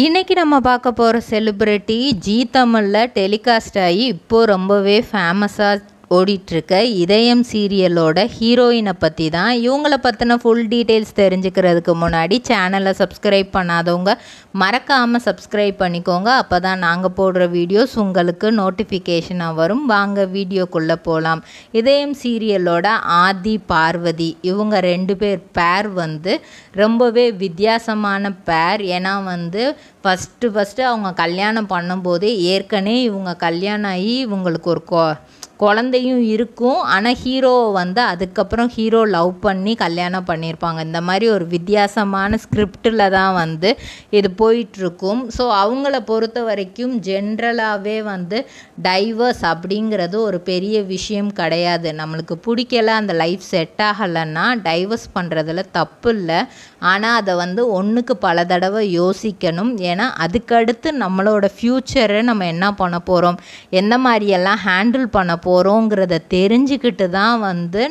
இன்னைக்கு நம்ம பார்க்க போகிற செலிப்ரிட்டி ஜீ தமிழில் டெலிகாஸ்ட் ஆகி இப்போது ரொம்பவே ஃபேமஸாக ஓடிட்டுருக்க இதயம் சீரியலோட ஹீரோயினை பற்றி தான். இவங்கள பற்றின ஃபுல் டீட்டெயில்ஸ் தெரிஞ்சுக்கிறதுக்கு முன்னாடி சேனலை சப்ஸ்கிரைப் பண்ணாதவங்க மறக்காமல் சப்ஸ்கிரைப் பண்ணிக்கோங்க. அப்போ தான் நாங்கள் போடுற வீடியோஸ் உங்களுக்கு நோட்டிஃபிகேஷனாக வரும். வாங்க வீடியோக்குள்ளே போகலாம். இதயம் சீரியலோட ஆதி பார்வதி இவங்க 2 பேர் பேர் ரொம்பவே வித்தியாசமான பேர். ஏன்னா ஃபஸ்ட்டு அவங்க கல்யாணம் பண்ணும்போதே ஏற்கனவே இவங்க கல்யாணம் ஆகி இவங்களுக்கு ஒரு குழந்தையும் இருக்கும். ஆனால் ஹீரோவை அதுக்கப்புறம் ஹீரோ லவ் பண்ணி கல்யாணம் பண்ணியிருப்பாங்க. இந்த மாதிரி ஒரு வித்தியாசமான ஸ்கிரிப்டில் தான் இது போயிட்டுருக்கும். ஸோ அவங்கள பொறுத்த வரைக்கும் ஜென்ரலாகவே டைவர்ஸ் அப்படிங்கிறது ஒரு பெரிய விஷயம் கிடையாது. நம்மளுக்கு பிடிக்கல, அந்த லைஃப் செட் ஆகலைன்னா டைவர்ஸ் பண்ணுறதுல தப்பு இல்லை. ஆனால் அதை ஒன்றுக்கு பல தடவை யோசிக்கணும். ஏன்னா அதுக்கடுத்து நம்மளோட ஃப்யூச்சரை நம்ம என்ன பண்ண போகிறோம், எந்த மாதிரியெல்லாம் ஹேண்டில் பண்ண போகிறோங்கிறத தெரிஞ்சுக்கிட்டு தான்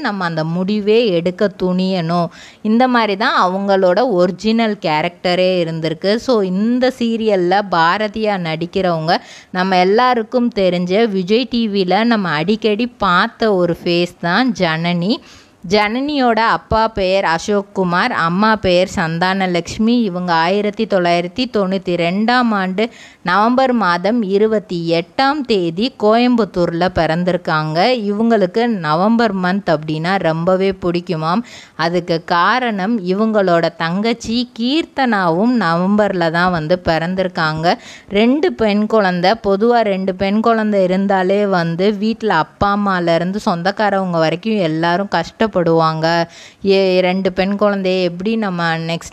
நம்ம அந்த முடிவே எடுக்க துணியணும். இந்த மாதிரி தான் அவங்களோட ஒரிஜினல் கேரக்டரே இருந்திருக்கு. ஸோ இந்த சீரியலில் பாரதியாக நடிக்கிறவங்க நம்ம எல்லாருக்கும் தெரிஞ்ச விஜய் டிவியில் நம்ம அடிக்கடி பார்த்த ஒரு ஃபேஸ் தான் ஜனனி. ஜனனியோட அப்பா பெயர் அசோக் குமார், அம்மா பெயர் சந்தானலக்ஷ்மி. இவங்க 1992ஆம் ஆண்டு நவம்பர் மாதம் 28ஆம் தேதி கோயம்புத்தூரில் பிறந்திருக்காங்க. இவங்களுக்கு நவம்பர் மந்த் அப்படின்னா ரொம்பவே பிடிக்குமாம். அதுக்கு காரணம் இவங்களோட தங்கச்சி கீர்த்தனாவும் நவம்பரில் தான் பிறந்திருக்காங்க. 2 பெண் குழந்தை. பொதுவாக 2 பெண் குழந்தை இருந்தாலே வீட்டில் அப்பா அம்மாலேருந்து சொந்தக்காரவங்க வரைக்கும் எல்லாரும் கஷ்டப்படுவாங்க. 2 பெண் குழந்தைய எப்படி நம்ம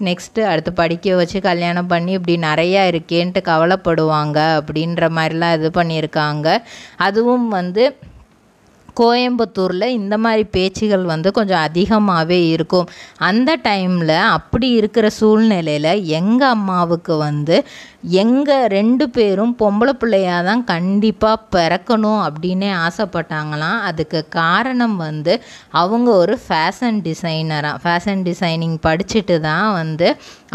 நெக்ஸ்ட்டு அடுத்து படிக்க வச்சு கல்யாணம் பண்ணி இப்படி நிறையா இருக்கேன்ட்டு கவலைப்படுவாங்க அப்படின்ற மாதிரிலாம் இது பண்ணியிருக்காங்க. அதுவும் கோயம்புத்தூரில் இந்த மாதிரி பேச்சுகள் கொஞ்சம் அதிகமாகவே இருக்கும். அந்த டைமில் அப்படி இருக்கிற சூழ்நிலையில் எங்கள் அம்மாவுக்கு எங்கள் 2 பேரும் பொம்பளை பிள்ளையாக தான் கண்டிப்பாக பிறக்கணும் அப்படின்னே ஆசைப்பட்டாங்களாம். அதுக்கு காரணம் அவங்க ஒரு ஃபேஷன் டிசைனிங் படிச்சுட்டு தான்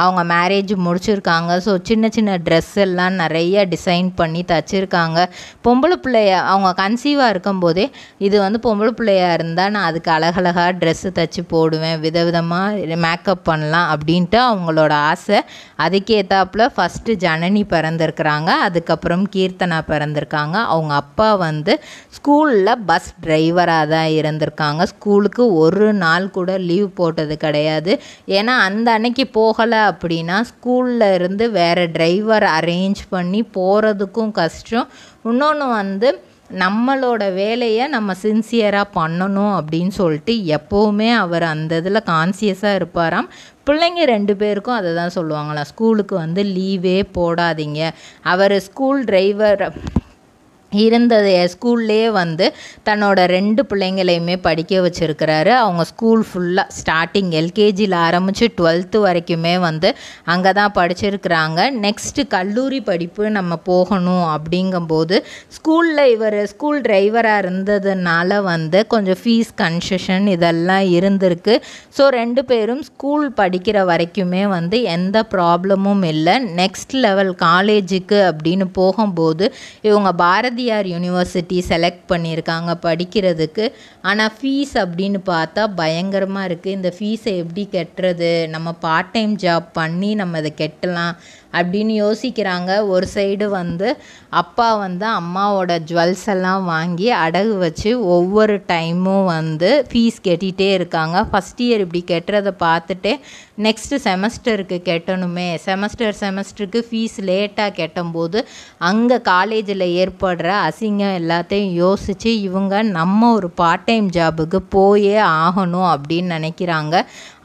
அவங்க மேரேஜ் முடிச்சிருக்காங்க. ஸோ சின்ன சின்ன ட்ரெஸ் எல்லாம் நிறைய டிசைன் பண்ணி தச்சுருக்காங்க. பொம்பளை பிள்ளைய அவங்க கன்சீவாக இருக்கும்போதே இது பொம்பளை பிள்ளையாக இருந்தால் நான் அதுக்கு அழகழகாக ட்ரெஸ்ஸு தைச்சி போடுவேன், விதவிதமாக மேக்கப் பண்ணலாம் அப்படின்ட்டு அவங்களோட ஆசை. அதுக்கேற்றாப்புல ஃபஸ்ட்டு ஜனனி பிறந்திருக்கிறாங்க, அதுக்கப்புறம் கீர்த்தனா பிறந்திருக்காங்க. அவங்க அப்பா ஸ்கூலில் பஸ் டிரைவராக தான் இருந்திருக்காங்க. ஸ்கூலுக்கு ஒரு நாள் கூட லீவ் போட்டது கிடையாது. ஏன்னா அந்த அன்னைக்கு போகலை அப்படின்னா ஸ்கூலில் இருந்து வேறு டிரைவர் அரேஞ்ச் பண்ணி போகிறதுக்கும் கஷ்டம். இன்னொன்று நம்மளோட வேலையை நம்ம சின்சியராக பண்ணணும் அப்படின்னு சொல்லிட்டு எப்போவுமே அவர் அந்த இதில் கான்சியஸாக இருப்பாராம். பிள்ளைங்க 2 பேருக்கும் அதை தான் சொல்லுவாங்களாம், ஸ்கூலுக்கு லீவே போடாதீங்க. அவர் ஸ்கூல் டிரைவர் இருந்தது ஸ்கூல்லே தன்னோட 2 பிள்ளைங்களையுமே படிக்க வச்சுருக்கிறாரு. அவங்க ஸ்கூல் ஃபுல்லாக ஸ்டார்டிங் எல்கேஜியில் ஆரம்பித்து 12th வரைக்குமே அங்கே தான் படிச்சிருக்கிறாங்க. நெக்ஸ்ட்டு கல்லூரி படிப்பு நம்ம போகணும் அப்படிங்கும்போது ஸ்கூலில் இவர் ஸ்கூல் டிரைவராக இருந்ததுனால கொஞ்சம் ஃபீஸ் கன்செஷன் இதெல்லாம் இருந்திருக்கு. ஸோ 2 பேரும் ஸ்கூல் படிக்கிற வரைக்குமே எந்த ப்ராப்ளமும் இல்லை. நெக்ஸ்ட் லெவல் காலேஜுக்கு அப்படின்னு போகும்போது இவங்க பாரதியார் யூனிவர்சிட்டி செலக்ட் பண்ணியிருக்காங்க படிக்கிறதுக்கு. ஆனால் ஃபீஸ் அப்படின்னு பார்த்தா பயங்கரமாக இருக்குது. இந்த ஃபீஸை எப்படி கட்டுறது, நம்ம பார்ட் டைம் ஜாப் பண்ணி நம்ம இதை கட்டலாம் அப்படின்னு யோசிக்கிறாங்க. ஒரு சைடு அப்பா அம்மாவோட ஜுவல்ஸ் எல்லாம் வாங்கி அடகு வச்சு ஒவ்வொரு டைமும் ஃபீஸ் கட்டிகிட்டே இருக்காங்க. ஃபஸ்ட் இயர் இப்படி கட்டுறதை பார்த்துட்டே நெக்ஸ்ட்டு செமஸ்டருக்கு கட்டணுமே, செமஸ்டருக்கு ஃபீஸ் லேட்டாக கட்டும்போது அங்கே காலேஜில் ஏற்படுற அசிங்கம் எல்லாத்தையும் யோசித்து இவங்க நம்ம ஒரு பார்ட் டைம் ஜாபுக்கு போயே ஆகணும் அப்படின்னு நினைக்கிறாங்க.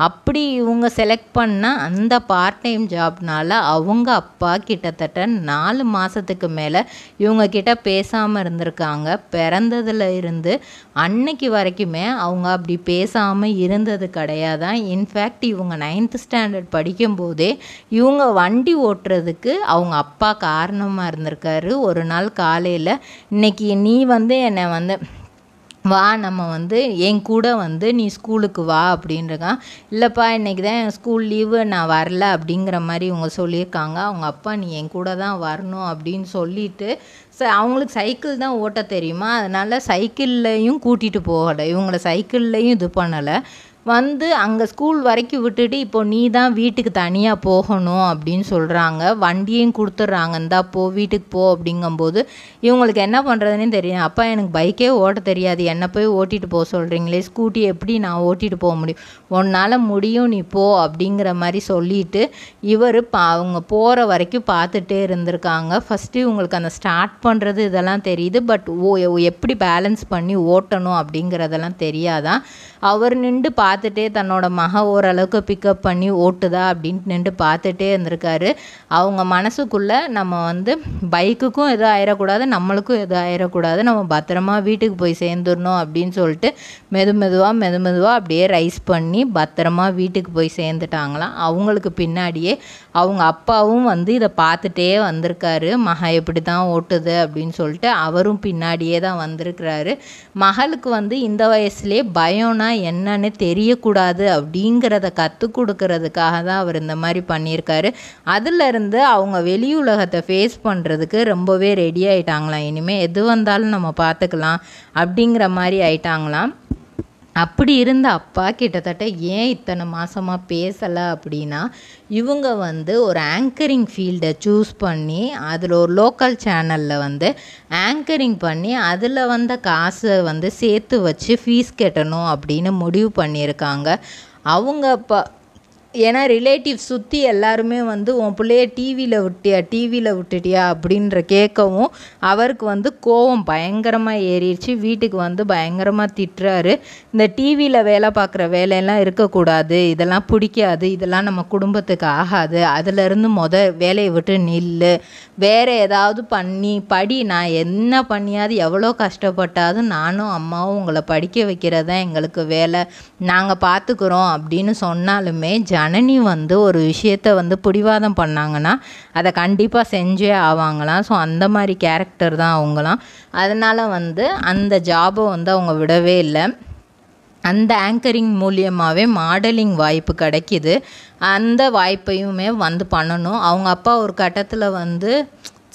அப்படி இவங்க செலக்ட் பண்ண அந்த பார்ட் டைம் ஜாப்னால் அவங்க அப்பா கிட்டத்தட்ட 4 மாதத்துக்கு மேலே இவங்க கிட்ட பேசாமல் இருந்திருக்காங்க. பிறந்ததுல இருந்து அன்னைக்கு வரைக்குமே அவங்க அப்படி பேசாமல் இருந்தது கிடையாதான். இன்ஃபேக்ட் இவங்க 9th ஸ்டாண்டர்ட் படிக்கும்போதே இவங்க வண்டி ஓட்டுறதுக்கு அவங்க அப்பா காரணமாக இருந்திருக்காரு. ஒரு நாள் காலையில், இன்னைக்கு நீ என்னை வா நம்ம வந்து என் கூட வந்து நீ ஸ்கூலுக்கு வா அப்படின்றான். இல்லைப்பா இன்றைக்கி தான் ஸ்கூல் லீவு நான் வரல அப்படிங்கிற மாதிரி இவங்க சொல்லியிருக்காங்க. அவங்க அப்பா நீ என் கூட தான் வரணும் அப்படின்னு சொல்லிட்டு அவங்களுக்கு சைக்கிள் தான் ஓட்ட தெரியுமா, அதனால் சைக்கிள்லையும் கூட்டிகிட்டு போகலை, இவங்கள சைக்கிள்லையும் இது பண்ணலை. வந்து அங்கே ஸ்கூல் வரைக்கும் விட்டுட்டு இப்போ நீ தான் வீட்டுக்கு தனியாக போகணும் அப்படின்னு சொல்கிறாங்க. வண்டியும் கொடுத்துட்றாங்க, இந்தா போ வீட்டுக்கு போ அப்படிங்கும்போது இவங்களுக்கு என்ன பண்ணுறதுனே தெரியும். அப்பா எனக்கு பைக்கே ஓட்ட தெரியாது, என்னை போய் ஓட்டிகிட்டு போக சொல்கிறீங்களே, ஸ்கூட்டி எப்படி நான் ஓட்டிகிட்டு போக முடியும், உன்னால் முடியும் நீ போ அப்படிங்கிற மாதிரி சொல்லிட்டு இவர் அவங்க போகிற வரைக்கும் பார்த்துட்டே இருந்திருக்காங்க. ஃபஸ்ட்டு இவங்களுக்கு அந்த ஸ்டார்ட் பண்ணுறது இதெல்லாம் தெரியுது, பட் எப்படி பேலன்ஸ் பண்ணி ஓட்டணும் அப்படிங்கிறதெல்லாம் தெரியாதான். அவர் நின்று பார்த்துட்டே தன்னோட ஓரளவுக்கு பிக்கப் பண்ணி ஓட்டுதா அப்படின்ட்டு நின்று பார்த்துட்டே இருந்திருக்காரு. அவங்க மனசுக்குள்ளே நம்ம வந்து பைக்குக்கும் எதுவும் ஆயிடக்கூடாது, நம்மளுக்கும் எதுவும் ஆயிடக்கூடாது, நம்ம பத்திரமா வீட்டுக்கு போய் சேர்ந்துடணும் அப்படின்னு சொல்லிட்டு மெதுமெதுவாக அப்படியே ரைஸ் பண்ணி பத்திரமா வீட்டுக்கு போய் சேர்ந்துட்டாங்களாம். அவங்களுக்கு பின்னாடியே அவங்க அப்பாவும் வந்து இதை பார்த்துட்டே வந்திருக்காரு, எப்படி தான் ஓட்டுது அப்படின்னு சொல்லிட்டு அவரும் பின்னாடியே தான் வந்திருக்கிறாரு. மகளுக்கு வந்து இந்த வயசுலேயே பயம்னா என்னன்னு தெரியக்கூடாது அப்படிங்கிறத கற்றுக் கொடுக்கறதுக்காக தான் அவர் இந்த மாதிரி பண்ணியிருக்காரு. அதிலிருந்து அவங்க வெளி உலகத்தை ஃபேஸ் பண்ணுறதுக்கு ரொம்பவே ரெடி ஆகிட்டாங்களாம். இனிமேல் எது வந்தாலும் நம்ம பார்த்துக்கலாம் அப்படிங்கிற மாதிரி ஆயிட்டாங்களாம். அப்படி இருந்த அப்பா கிட்டத்தட்ட ஏன் இத்தனை மாதமாக பேசலை அப்படின்னா, இவங்க வந்து ஒரு ஆங்கரிங் ஃபீல்டை சூஸ் பண்ணி அதில் ஒரு லோக்கல் சேனலில் வந்து ஆங்கரிங் பண்ணி அதில் வந்த காசை வந்து சேர்த்து வச்சு ஃபீஸ் கட்டணும் அப்படின்னு முடிவு பண்ணியிருக்காங்க. அவங்க ஏன்னா ரிலேட்டிவ்ஸ் சுற்றி எல்லாருமே வந்து உன் பிள்ளைய டிவியில் விட்டுட்டியா அப்படின்ற கேட்கவும் அவருக்கு வந்து கோவம் பயங்கரமாக ஏறிடுச்சு. வீட்டுக்கு வந்து பயங்கரமாக திட்டுறாரு. இந்த டிவியில் வேலை பார்க்குற வேலையெல்லாம் இருக்கக்கூடாது, இதெல்லாம் பிடிக்காது, இதெல்லாம் நம்ம குடும்பத்துக்கு ஆகாது, அதிலேருந்து வேலையை விட்டு நில்லு, வேறு ஏதாவது படி, நான் என்ன பண்ணியாவது எவ்வளோ கஷ்டப்பட்டாலும் நானும் அம்மாவும் உங்களை படிக்க வைக்கிறது தான் எங்களுக்கு வேலை, நாங்கள் பார்த்துக்குறோம் அப்படின்னு சொன்னாலுமே ஜனனி வந்து ஒரு விஷயத்தை வந்து பிடிவாதம் பண்ணாங்கன்னா அதை கண்டிப்பாக செஞ்சே ஆவாங்களாம். ஸோ அந்த மாதிரி கேரக்டர் தான் அவங்களாம். அதனால் வந்து அந்த ஜாபை வந்து அவங்க விடவே இல்லை. அந்த ஆங்கரிங் மூலியமாகவே மாடலிங் வாய்ப்பு கிடைக்கிது. அந்த வாய்ப்பையுமே வந்து பண்ணணும். அவங்க அப்பா ஒரு கட்டத்தில் வந்து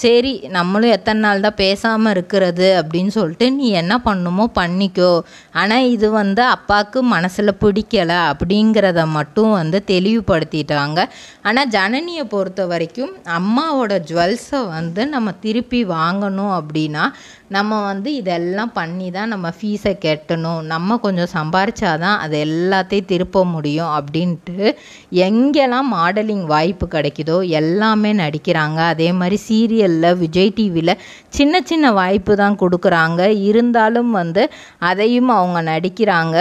சரி நம்மளும் எத்தனை நாள் தான் பேசாமல் இருக்கிறது அப்படின்னு சொல்லிட்டு நீ என்ன பண்ணுமோ பண்ணிக்கோ, ஆனால் இது வந்து அப்பாவுக்கு மனசில் பிடிக்கலை அப்படிங்கிறத மட்டும் வந்து தெளிவுபடுத்திட்டாங்க. ஆனால் ஜனனியை பொறுத்த வரைக்கும் அம்மாவோட ஜுவல்ஸை வந்து நம்ம திருப்பி வாங்கணும் அப்படின்னா நம்ம வந்து இதெல்லாம் பண்ணி தான் நம்ம ஃபீஸை கட்டணும், நம்ம கொஞ்சம் சம்பாரிச்சாதான் அது எல்லாத்தையும் திருப்ப முடியும் அப்படின்ட்டு எங்கெல்லாம் மாடலிங் வாய்ப்பு கிடைக்குதோ எல்லாமே நடிக்கிறாங்க. அதே மாதிரி சீரியலில் விஜய் டிவியில் சின்ன சின்ன வாய்ப்பு தான் கொடுக்குறாங்க, இருந்தாலும் வந்து அதையும் அவங்க நடிக்கிறாங்க.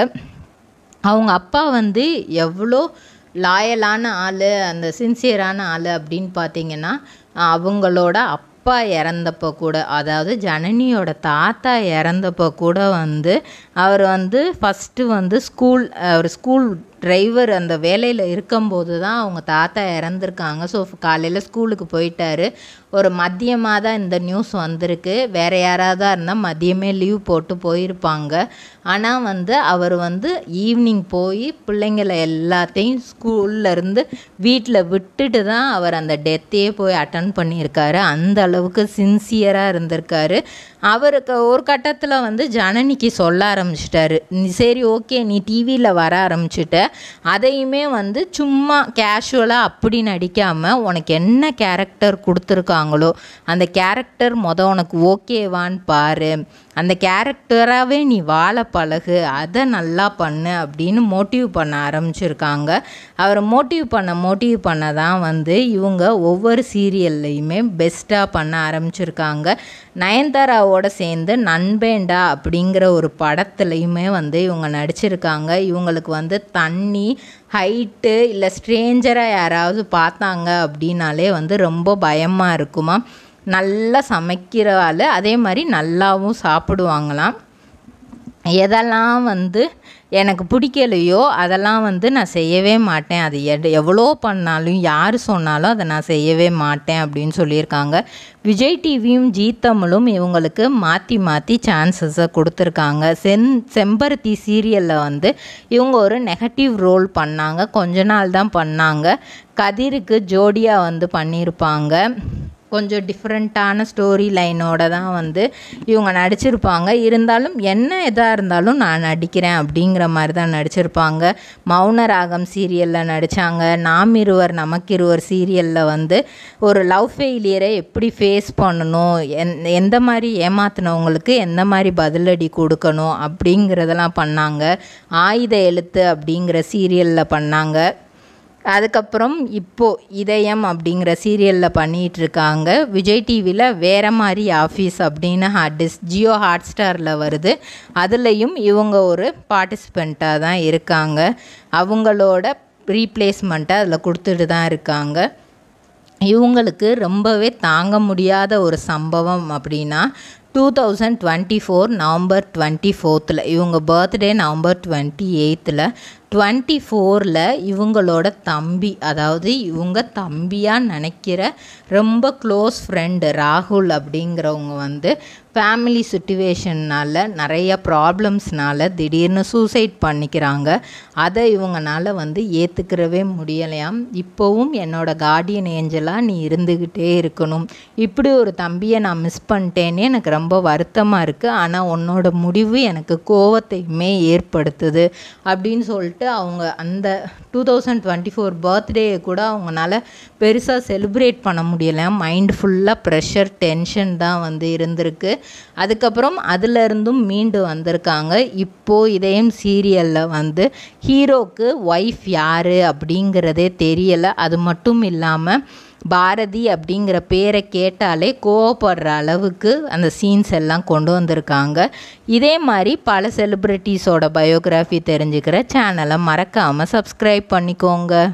அவங்க அப்பா வந்து எவ்வளோ லாயலான ஆள், அந்த சின்சியரான ஆள் அப்படின்னு பார்த்தீங்கன்னா, அவங்களோட அப்பா இறந்தப்போ கூட, அதாவது ஜனனியோட தாத்தா இறந்தப்போ கூட வந்து அவர் வந்து ஃபஸ்ட்டு வந்து ஒரு ஸ்கூல் டிரைவர் அந்த வேலையில் இருக்கும்போது தான் அவங்க தாத்தா இறந்துருக்காங்க. ஸோ காலையில் ஸ்கூலுக்கு போயிட்டாரு. ஒரு மதியமாக தான் இந்த நியூஸ் வந்திருக்கு. வேறு யாராவது இருந்தால் மதியமே லீவ் போட்டு போயிருப்பாங்க. ஆனால் வந்து அவர் வந்து ஈவினிங் போய் பிள்ளைங்களை எல்லாத்தையும் ஸ்கூல்லேருந்து வீட்டில் விட்டுட்டு தான் அவர் அந்த டெத்தையே போய் அட்டன் பண்ணியிருக்காரு. அந்த அளவுக்கு சின்சியராக இருந்திருக்காரு. அவருக்கு ஒரு கட்டத்தில் வந்து ஜனனிக்கு சொல்ல ஆரம்பிச்சிட்டாரு, சரி ஓகே நீ டிவியில் வர ஆரம்பிச்சிட்ட, அதையுமே வந்து சும்மா கேஷுவலாக அப்படி நடிக்காமல் உனக்கு என்ன கேரக்டர் கொடுத்துருக்காங்களோ அந்த கேரக்டர் உனக்கு ஓகேவான்னு பாரு, அந்த கேரக்டராகவே நீ வாழ பழகு, அதை நல்லா பண்ணு அப்படின்னு மோட்டிவ் பண்ண ஆரம்பிச்சிருக்காங்க. அவர் மோட்டிவ் பண்ண தான் வந்து இவங்க ஒவ்வொரு சீரியல்லையுமே பெஸ்ட்டாக பண்ண ஆரம்பிச்சிருக்காங்க. நயன்தாராவோட சேர்ந்து நண்பேண்டா அப்படிங்கிற ஒரு படத்துலையுமே வந்து இவங்க நடிச்சிருக்காங்க. இவங்களுக்கு வந்து தண்ணி, ஹைட்டு இல்லை ஸ்ட்ரேஞ்சராக யாராவது பார்த்தாங்க அப்படின்னாலே வந்து ரொம்ப பயமாக இருக்குமா. நல்லா சமைக்கிற ஆள், அதே மாதிரி நல்லாவும் சாப்பிடுவாங்களாம். எதெல்லாம் வந்து எனக்கு பிடிக்கலையோ அதெல்லாம் வந்து நான் செய்யவே மாட்டேன். அது எவ்வளோ பண்ணாலும் யார் சொன்னாலும் அதை நான் செய்யவே மாட்டேன் அப்படின்னு சொல்லியிருக்காங்க. விஜய் டிவியும் ஜீ தமிழும் இவங்களுக்கு மாற்றி மாற்றி சான்சஸை கொடுத்துருக்காங்க. செம்பருத்தி சீரியலில் வந்து இவங்க ஒரு நெகட்டிவ் ரோல் பண்ணாங்க. கொஞ்ச நாள் தான் பண்ணாங்க. கதிருக்கு ஜோடியாக வந்து பண்ணியிருப்பாங்க. கொஞ்சம் டிஃப்ரெண்ட்டான ஸ்டோரி லைனோட தான் வந்து இவங்க நடிச்சிருப்பாங்க. இருந்தாலும் என்ன எதாக இருந்தாலும் நான் நடிக்கிறேன் அப்படிங்கிற மாதிரி தான் நடிச்சிருப்பாங்க. மௌனராகம் சீரியலில் நடித்தாங்க. நாம் இருவர் நமக்கிருவர் சீரியலில் வந்து ஒரு லவ் ஃபெயிலியரை எப்படி ஃபேஸ் பண்ணணும், எந்த மாதிரி ஏமாத்தினவங்களுக்கு எந்த மாதிரி பதிலடி கொடுக்கணும் அப்படிங்கிறதெல்லாம் பண்ணாங்க. ஆயுத எழுத்து அப்படிங்கிற சீரியலில் பண்ணாங்க. அதுக்கப்புறம் இப்போது இதயம் அப்படிங்கிற சீரியலில் பண்ணிகிட்ருக்காங்க. விஜய் டிவியில் வேறு மாதிரி ஆஃபீஸ் அப்படின்னு ஜியோ ஹாட்ஸ்டாரில் வருது. அதுலேயும் இவங்க ஒரு பார்ட்டிசிபெண்ட்டாக தான் இருக்காங்க. அவங்களோட ரீப்ளேஸ்மெண்ட்டை அதில் கொடுத்துட்டு தான் இருக்காங்க. இவங்களுக்கு ரொம்பவே தாங்க முடியாத ஒரு சம்பவம் அப்படின்னா 2024 நவம்பர் 24 இவங்க பர்த்டே நவம்பர் 28 24 இவங்களோட தம்பி, அதாவது இவங்க தம்பியாக நினைக்கிற ரொம்ப க்ளோஸ் ஃப்ரெண்டு ராகுல் அப்படிங்கிறவங்க வந்து ஃபேமிலி சுச்சுவேஷன்னால் நிறைய ப்ராப்ளம்ஸ்னால் திடீர்னு சூசைட் பண்ணிக்கிறாங்க. அதை இவங்களால வந்து ஏற்றுக்கிறவே முடியலையாம். இப்போவும் என்னோடய கார்டியன் ஏஞ்சலாக நீ இருந்துக்கிட்டே இருக்கணும், இப்படி ஒரு தம்பியை நான் மிஸ் பண்ணிட்டேன்னு எனக்கு ரொம்ப வருத்தமாக இருக்குது, ஆனால் உன்னோட முடிவு எனக்கு கோவத்தையுமே ஏற்படுத்துது அப்படின்னு சொல்லிட்டு அவங்க அந்த 2024 பர்த்டேயை கூட அவங்களால பெருசாக செலிப்ரேட் பண்ண முடியலை. மைண்ட் ஃபுல்லாக ப்ரெஷர் டென்ஷன் தான் வந்து இருந்திருக்கு. அதுக்கப்புறம் அதிலிருந்தும் மீண்டு வந்திருக்காங்க. இப்போது இதயம் சீரியலில் வந்து ஹீரோக்கு ஒய்ஃப் யார் அப்படிங்கிறதே தெரியலை. அது மட்டும் இல்லாமல் பாரதி அப்படிங்கிற பேரை கேட்டாலே கோவப்படுற அளவுக்கு அந்த சீன்ஸ் எல்லாம் கொண்டு வந்திருக்காங்க. இதே மாதிரி பல செலிப்ரிட்டிஸோட பயோகிராஃபி தெரிஞ்சுக்கிற சேனலை மறக்காமல் சப்ஸ்கிரைப் பண்ணிக்கோங்க.